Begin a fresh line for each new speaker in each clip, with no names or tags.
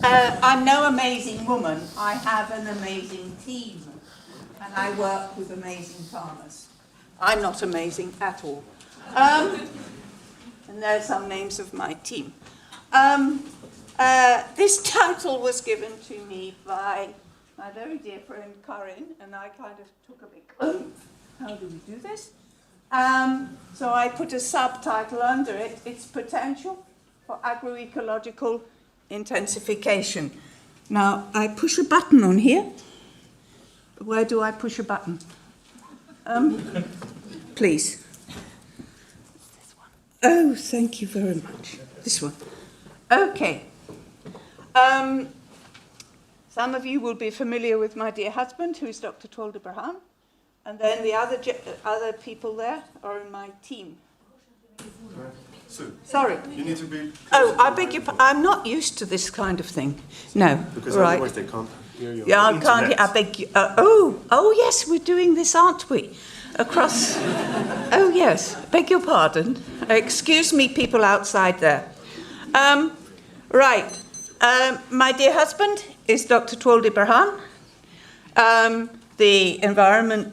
I'm no amazing woman. I have an amazing team, and I work with amazing farmers. I'm not amazing at all. And there are some names of my team. This title was given to me by my very dear friend Corinne, and I kind of took a big, how do we do this? So I put a subtitle under it. It's Potential for Agroecological Intensification. Now, I push a button on here. Where do I push a button? Please. This one. Oh, thank you very much. This one. Okay. Some of you will be familiar with my dear husband, who is Dr. Twalda Burhan. And then the other people there are in my team.
Sue,
sorry.
You need to be...
I beg your pardon. I'm not used to this kind of thing. No.
Because
right.
otherwise they can't hear you.
Yeah, I can't. I beg you. Oh, yes, we're doing this, aren't we? Across. Oh, yes. Beg your pardon. Excuse me, people outside there. Right. My dear husband is Dr. Twalda Burhan, the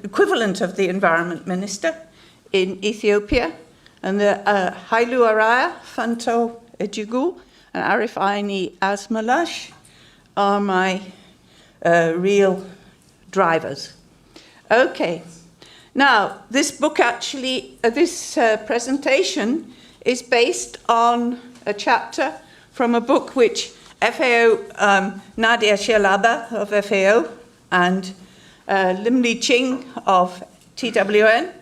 equivalent of the environment minister in Ethiopia, and the Hailu Araya, Fanto Ejigul, and Arif Aini Asmalash are my real drivers. Okay. Now, this book actually, this presentation is based on a chapter from a book which FAO, Nadia Shalaba of FAO and Limli Ching of TWN,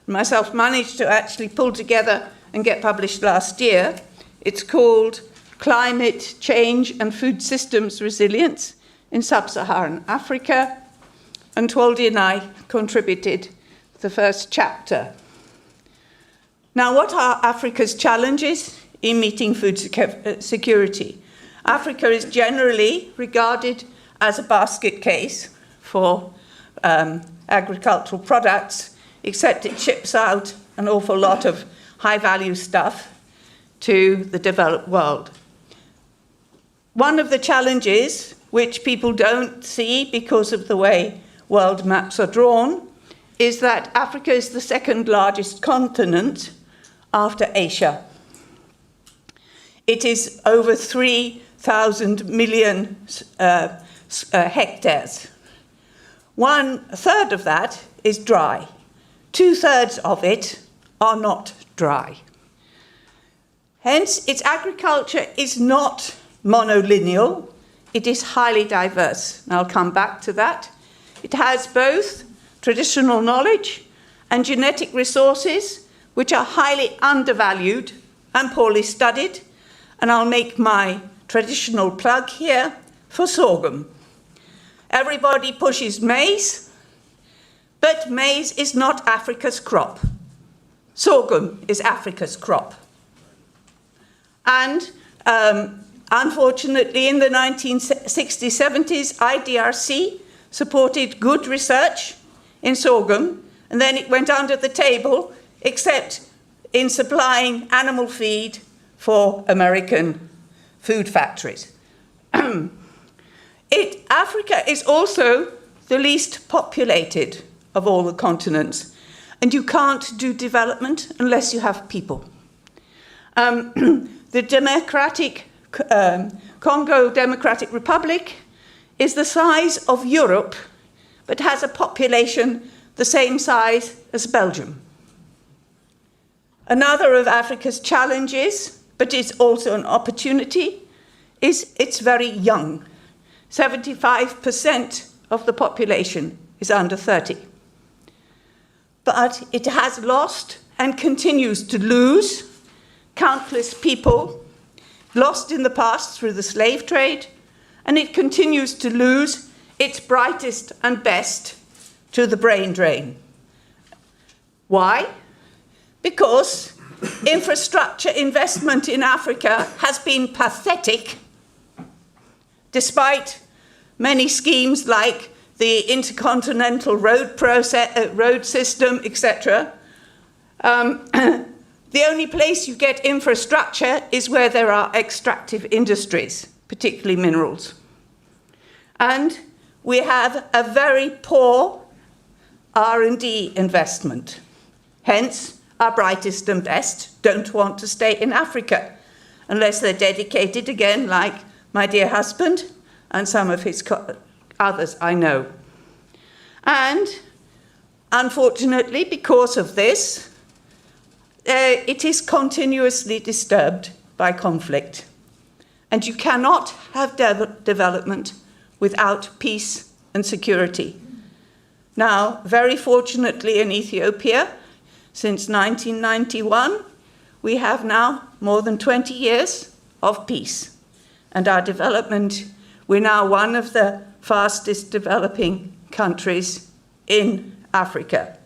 myself managed to actually pull together and get published last year. It's called Climate Change and Food Systems Resilience in Sub-Saharan Africa, and Twalda and I contributed the first chapter. Now, what are Africa's challenges in meeting food security? Africa is generally regarded as a basket case for agricultural products, except it ships out an awful lot of high-value stuff to the developed world. One of the challenges, which people don't see because of the way world maps are drawn, is that Africa is the second largest continent after Asia. It is over 3,000 million hectares. 1/3 of that is dry. 2/3 of it are not dry. Hence, its agriculture is not monolineal. It is highly diverse. And I'll come back to that. It has both traditional knowledge and genetic resources, which are highly undervalued and poorly studied. And I'll make my traditional plug here for sorghum. Everybody pushes maize, but maize is not Africa's crop. Sorghum is Africa's crop. And unfortunately, in the 1960s, 70s, IDRC supported good research in sorghum, and then it went under the table, except in supplying animal feed for American food factories. Africa is also the least populated of all the continents, and you can't do development unless you have people. The Congo Democratic Republic is the size of Europe, but has a population the same size as Belgium. Another of Africa's challenges, but it's also an opportunity, is it's very young. 75% of the population is under 30. But it has lost and continues to lose countless people, lost in the past through the slave trade, and it continues to lose its brightest and best to the brain drain. Why? Because infrastructure investment in Africa has been pathetic, despite many schemes like the intercontinental road system, etc. The only place you get infrastructure is where there are extractive industries, particularly minerals. And we have a very poor R&D investment. Hence, our brightest and best don't want to stay in Africa unless they're dedicated again, like my dear husband and some of his others I know. And unfortunately, because of this, it is continuously disturbed by conflict. And you cannot have development without peace and security. Now, very fortunately in Ethiopia, since 1991, we have now more than 20 years of peace. And our development, we're now one of the fastest developing countries in Africa.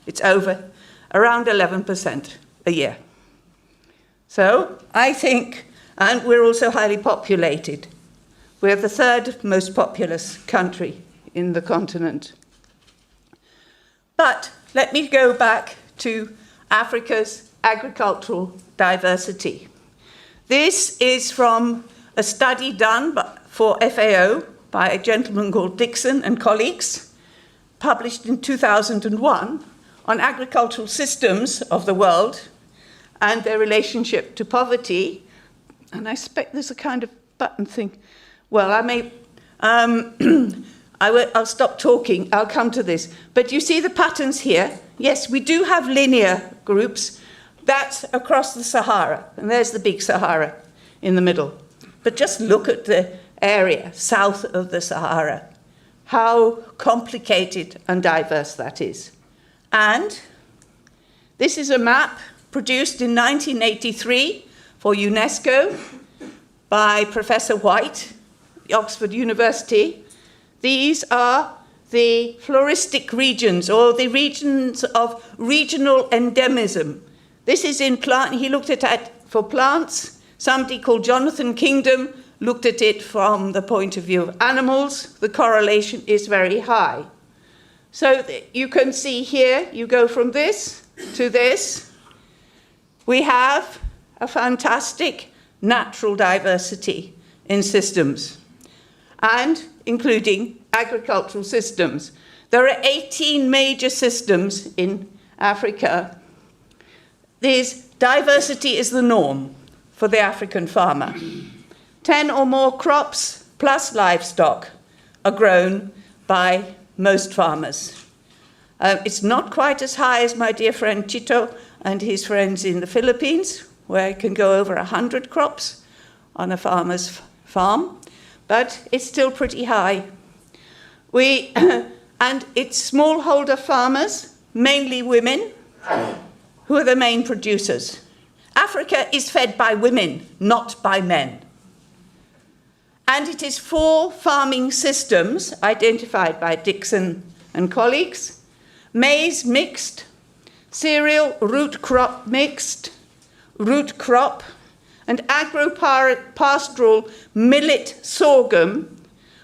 It's over around 11% a year. So I think, and we're also highly populated. We're the third most populous country in the continent. But let me go back to Africa's agricultural diversity. This is from a study done for FAO by a gentleman called Dixon and colleagues, published in 2001 on agricultural systems of the world and their relationship to poverty. And I expect there's a kind of button thing. Well, I may, I'll stop talking, I'll come to this. But you see the patterns here? Yes, we do have linear groups. That's across the Sahara, and there's the big Sahara in the middle. But just look at the area south of the Sahara, how complicated and diverse that is. And this is a map produced in 1983 for UNESCO by Professor White, Oxford University. These are the floristic regions, or the regions of regional endemism. This is in plant, he looked at it for plants. Somebody called Jonathan Kingdom looked at it from the point of view of animals. The correlation is very high. So you can see here, you go from this to this. We have a fantastic natural diversity in systems, and including agricultural systems. There are 18 major systems in Africa. This diversity is the norm for the African farmer. 10 or more crops plus livestock are grown by most farmers. It's not quite as high as my dear friend Chito and his friends in the Philippines, where it can go over 100 crops on a farmer's farm, but it's still pretty high. And it's smallholder farmers, mainly women, who are the main producers. Africa is fed by women, not by men. And it is 4 farming systems identified by Dixon and colleagues: maize mixed, cereal root crop mixed, root crop, and agro-pastoral millet sorghum,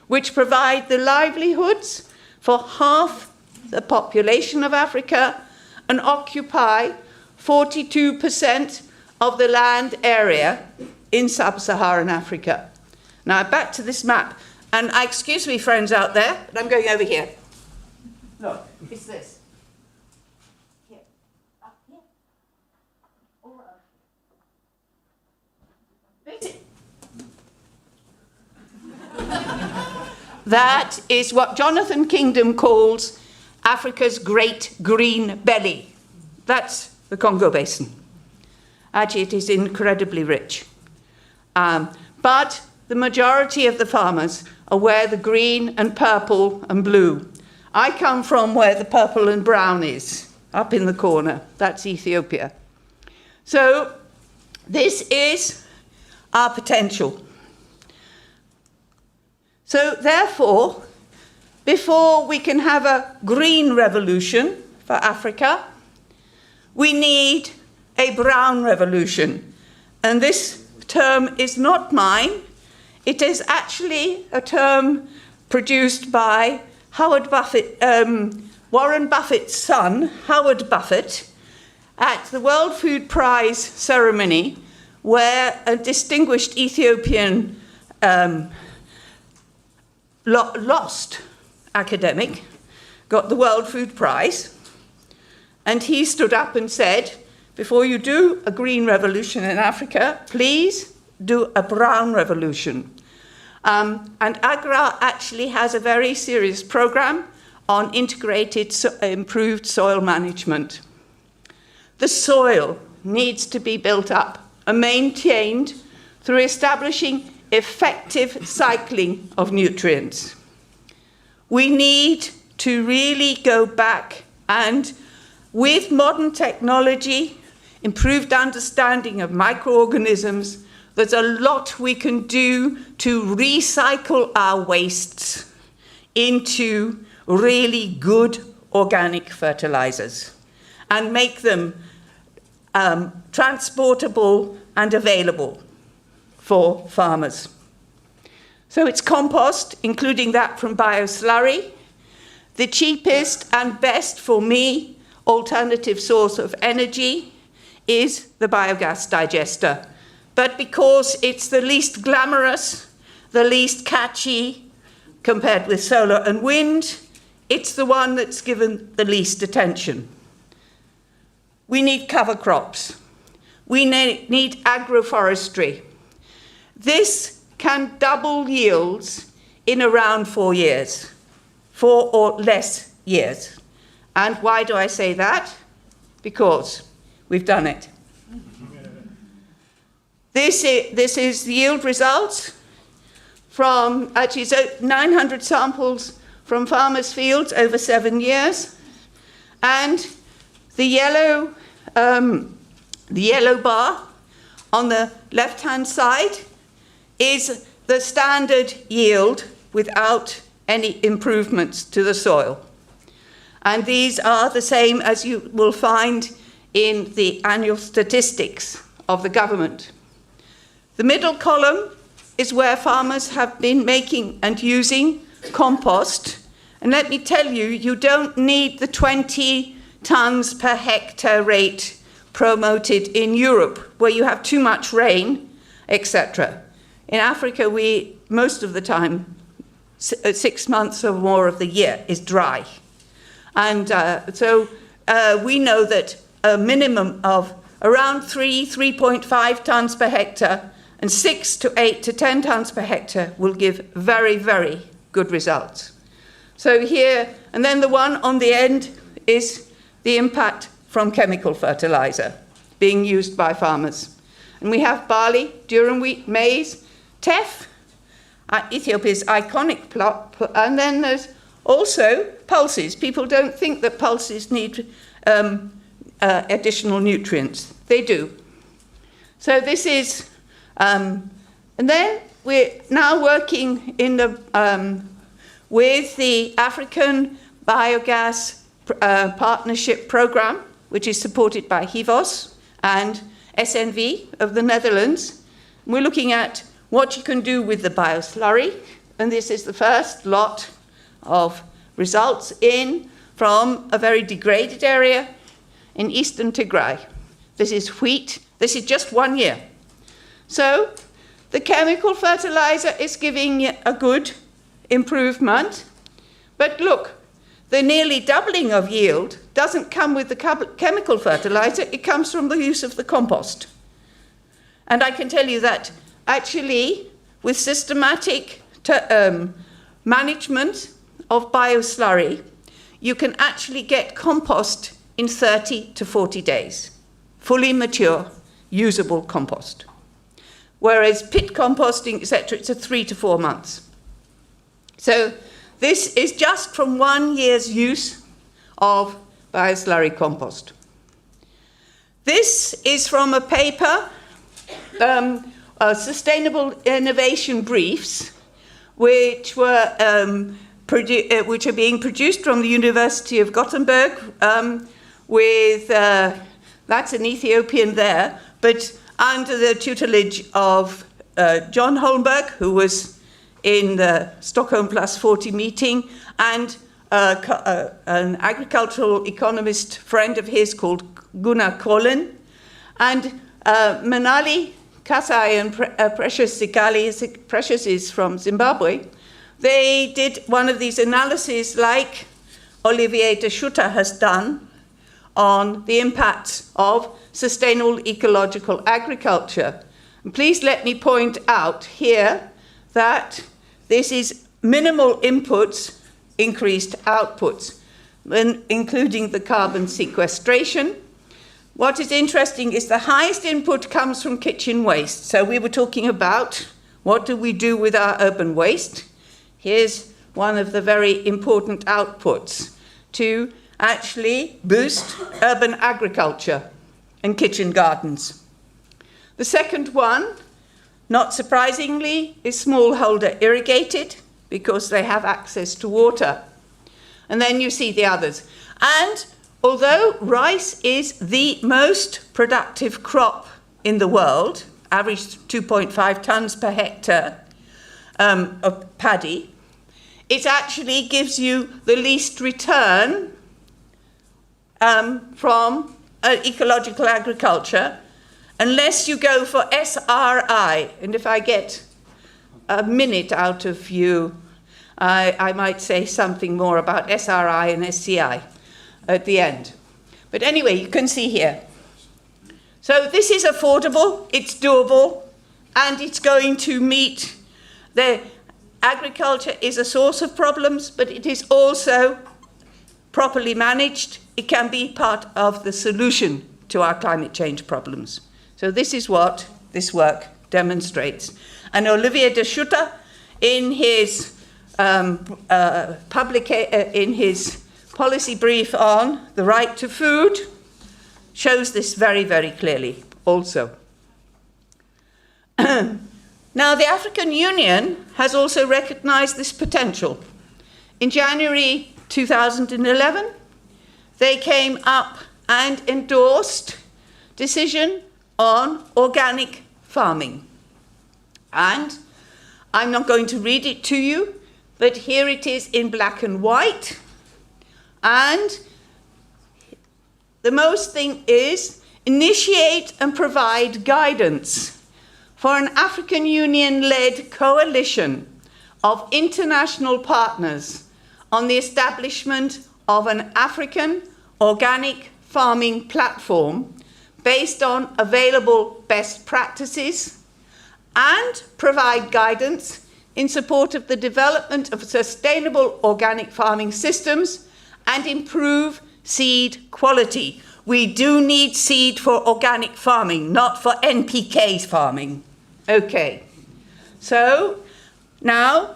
which provide the livelihoods for half the population of Africa and occupy 42% of the land area in sub-Saharan Africa. Now back to this map, and excuse me friends out there, but I'm going over here. Look, it's this. Here. Up here. All right. This is that is what Jonathan Kingdom calls Africa's Great Green Belly. That's the Congo Basin. Actually, it is incredibly rich. But the majority of the farmers are where the green and purple and blue. I come from where the purple and brown is, up in the corner. That's Ethiopia. So this is our potential. So therefore, before we can have a green revolution for Africa, we need a brown revolution. And this term is not mine. It is actually a term produced by Howard Buffett, Warren Buffett's son, Howard Buffett, at the World Food Prize ceremony, where a distinguished Ethiopian lost academic, got the World Food Prize, and he stood up and said, before you do a green revolution in Africa, please do a brown revolution. And AGRA actually has a very serious program on integrated, improved soil management. The soil needs to be built up and maintained through establishing effective cycling of nutrients. We need to really go back and, with modern technology, improved understanding of microorganisms, there's a lot we can do to recycle our wastes into really good organic fertilizers and make them transportable and available for farmers. So it's compost, including that from bioslurry, the cheapest and best for me alternative source of energy is the biogas digester. But because it's the least glamorous, the least catchy, compared with solar and wind, it's the one that's given the least attention. We need cover crops. We need agroforestry. This can double yields in around 4 years, 4 or less years. And why do I say that? Because we've done it. This is the yield results from, actually, so 900 samples from farmers' fields over 7 years. And the yellow bar on the left-hand side is the standard yield without any improvements to the soil. And these are the same as you will find in the annual statistics of the government. The middle column is where farmers have been making and using compost. And let me tell you, you don't need the 20 tons per hectare rate promoted in Europe, where you have too much rain, etc. In Africa, most of the time, 6 months or more of the year is dry. And so we know that a minimum of around 3.5 tons per hectare and 6 to 8 to 10 tons per hectare will give very, very good results. So here, and then the one on the end is the impact from chemical fertilizer being used by farmers. And we have barley, durum wheat, maize, teff, Ethiopia's iconic plot, and then there's also pulses. People don't think that pulses need additional nutrients. They do. So this is, and then we're now working in the, with the African Biogas Partnership Program, which is supported by HIVOS and SNV of the Netherlands. We're looking at what you can do with the bioslurry, and this is the first lot of results from a very degraded area in eastern Tigray. This is wheat. This is just 1 year. So the chemical fertilizer is giving a good improvement. But look, the nearly doubling of yield doesn't come with the chemical fertilizer. It comes from the use of the compost. And I can tell you that actually with systematic management of bioslurry, you can actually get compost in 30 to 40 days, fully mature, usable compost. Whereas pit composting, etc., it's a 3 to 4 months. So this is just from 1 year's use of bioslurry compost. This is from a paper, Sustainable Innovation Briefs, which are being produced from the University of Gothenburg with, that's an Ethiopian there, but under the tutelage of John Holmberg, who was in the Stockholm Plus 40 meeting, and an agricultural economist friend of his called Gunnar Collin. And Manali Kasai and Precious Sikali, Precious is from Zimbabwe, they did one of these analyses like Olivier de Schutter has done on the impacts of sustainable ecological agriculture. And please let me point out here that this is minimal inputs, increased outputs, including the carbon sequestration. What is interesting is the highest input comes from kitchen waste. So we were talking about what do we do with our urban waste. Here's one of the very important outputs to actually boost urban agriculture and kitchen gardens. The second one, not surprisingly, is smallholder irrigated because they have access to water. And then you see the others. And although rice is the most productive crop in the world, average 2.5 tons per hectare of paddy, it actually gives you the least return from ecological agriculture unless you go for SRI. And if I get a minute out of you, I might say something more about SRI and SCI at the end. But anyway, you can see here. So this is affordable, it's doable, and it's going to meet the agriculture is a source of problems, but it is also properly managed. It can be part of the solution to our climate change problems. So this is what this work demonstrates. And Olivier de Schutter, in his in his policy brief on the right to food, shows this very, very clearly also. Now, the African Union has also recognized this potential. In January 2011, they came up and endorsed decision on organic farming. And I'm not going to read it to you, but here it is in black and white. And the most thing is initiate and provide guidance for an African Union-led coalition of international partners on the establishment of an African organic farming platform based on available best practices, and provide guidance in support of the development of sustainable organic farming systems and improve seed quality. We do need seed for organic farming, not for NPK farming. Okay, so now,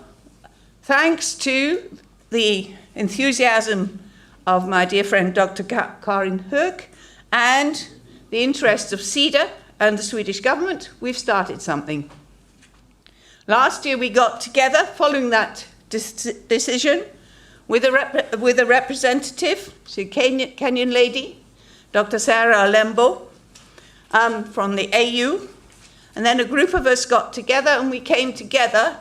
thanks to the enthusiasm of my dear friend Dr. Karin Höök and the interest of CEDA and the Swedish government, we've started something. Last year we got together, following that decision, with a representative, she's a Kenyan lady, Dr. Sarah Alembo, from the AU, and then a group of us got together and we came together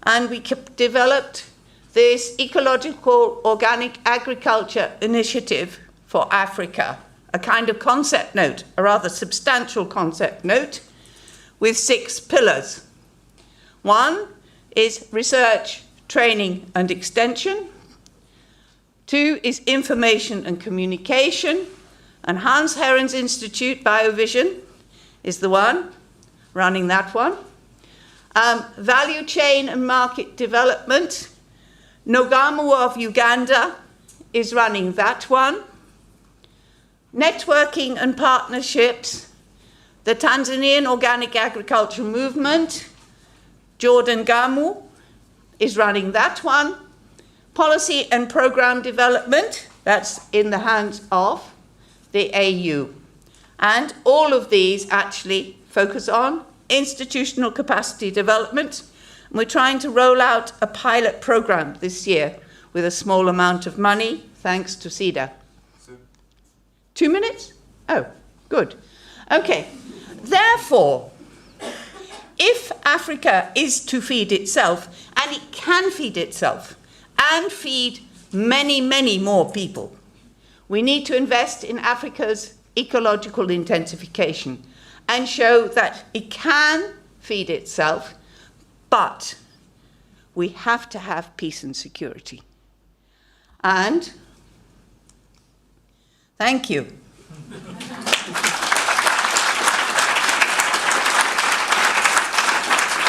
and we developed this ecological organic agriculture initiative for Africa, a kind of concept note, a rather substantial concept note, with 6 pillars. One is research, training and extension. 2 is information and communication. And Hans Herrens Institute, BioVision, is the one running that one. Value chain and market development. Nogamu of Uganda is running that one. Networking and partnerships. The Tanzanian Organic Agriculture Movement, Jordan Gamu, is running that one. Policy and program development, that's in the hands of the AU. And all of these actually focus on institutional capacity development. And we're trying to roll out a pilot program this year with a small amount of money, thanks to CEDA. 2 minutes? Oh, good. Okay. Therefore, if Africa is to feed itself, and it can feed itself, and feed many, many more people, we need to invest in Africa's ecological intensification and show that it can feed itself, but we have to have peace and security. And thank you.